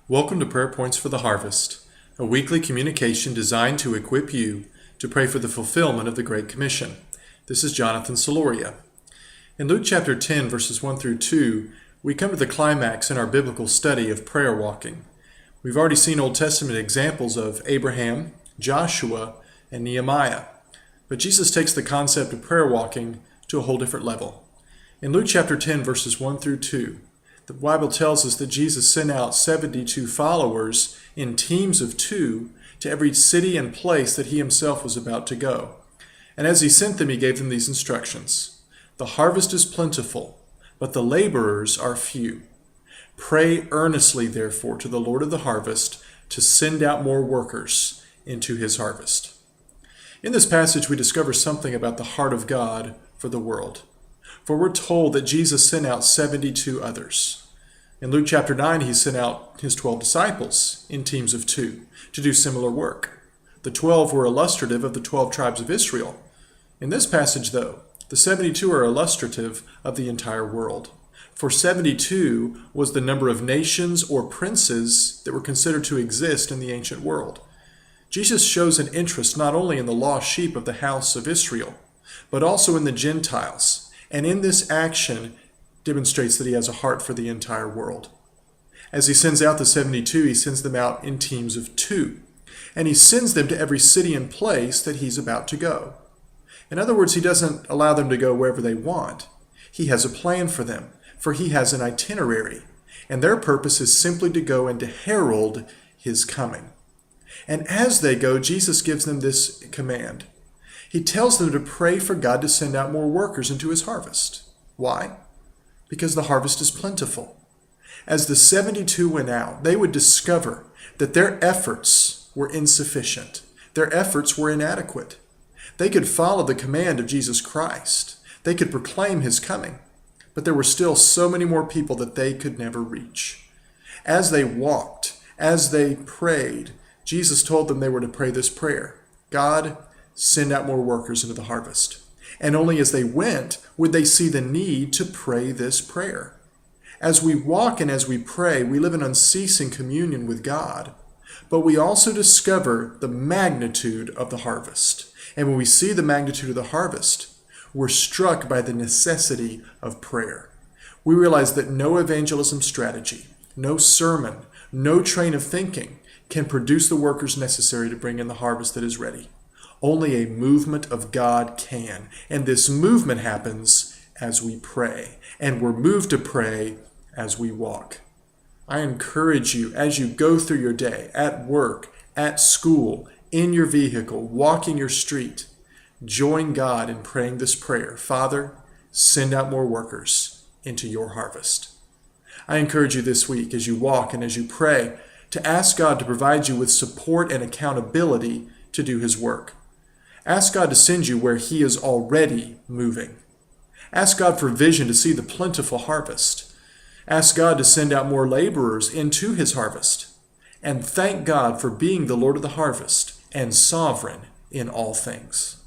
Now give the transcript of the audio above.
Welcome to Prayer Points for the Harvest, a weekly communication designed to equip you to pray for the fulfillment of the Great Commission. This is Jonathan Soloria. In Luke chapter 10, verses 1 through 2, we come to the climax in our biblical study of prayer walking. We've already seen Old Testament examples of Abraham, Joshua, and Nehemiah. But Jesus takes the concept of prayer walking to a whole different level. In Luke chapter 10, verses 1 through 2, the Bible tells us that Jesus sent out 72 followers in teams of 2 to every city and place that he himself was about to go. And as he sent them, he gave them these instructions. The harvest is plentiful, but the laborers are few. Pray earnestly, therefore, to the Lord of the harvest to send out more workers into his harvest. In this passage, we discover something about the heart of God for the world. For we're told that Jesus sent out 72 others. In Luke chapter 9, he sent out his 12 disciples in teams of 2 to do similar work. The 12 were illustrative of the 12 tribes of Israel. In this passage, though, the 72 are illustrative of the entire world. For 72 was the number of nations or princes that were considered to exist in the ancient world. Jesus shows an interest not only in the lost sheep of the house of Israel, but also in the Gentiles. And in this action demonstrates that he has a heart for the entire world. As he sends out the 72, he sends them out in teams of 2. And he sends them to every city and place that he's about to go. In other words, he doesn't allow them to go wherever they want. He has a plan for them, for he has an itinerary. And their purpose is simply to go and to herald his coming. And as they go, Jesus gives them this command. He tells them to pray for God to send out more workers into his harvest. Why? Because the harvest is plentiful. As the 72 went out, they would discover that their efforts were insufficient. Their efforts were inadequate. They could follow the command of Jesus Christ. They could proclaim his coming. But there were still so many more people that they could never reach. As they walked, as they prayed, Jesus told them they were to pray this prayer. God, send out more workers into the harvest. And only as they went would they see the need to pray this prayer. As we walk and as we pray, we live in unceasing communion with God. But we also discover the magnitude of the harvest. And when we see the magnitude of the harvest, we're struck by the necessity of prayer. We realize that no evangelism strategy, no sermon, no train of thinking can produce the workers necessary to bring in the harvest that is ready. Only a movement of God can. And this movement happens as we pray. And we're moved to pray as we walk. I encourage you as you go through your day, at work, at school, in your vehicle, walking your street, join God in praying this prayer. Father, send out more workers into your harvest. I encourage you this week as you walk and as you pray to ask God to provide you with support and accountability to do his work. Ask God to send you where he is already moving. Ask God for vision to see the plentiful harvest. Ask God to send out more laborers into his harvest. And thank God for being the Lord of the harvest and sovereign in all things.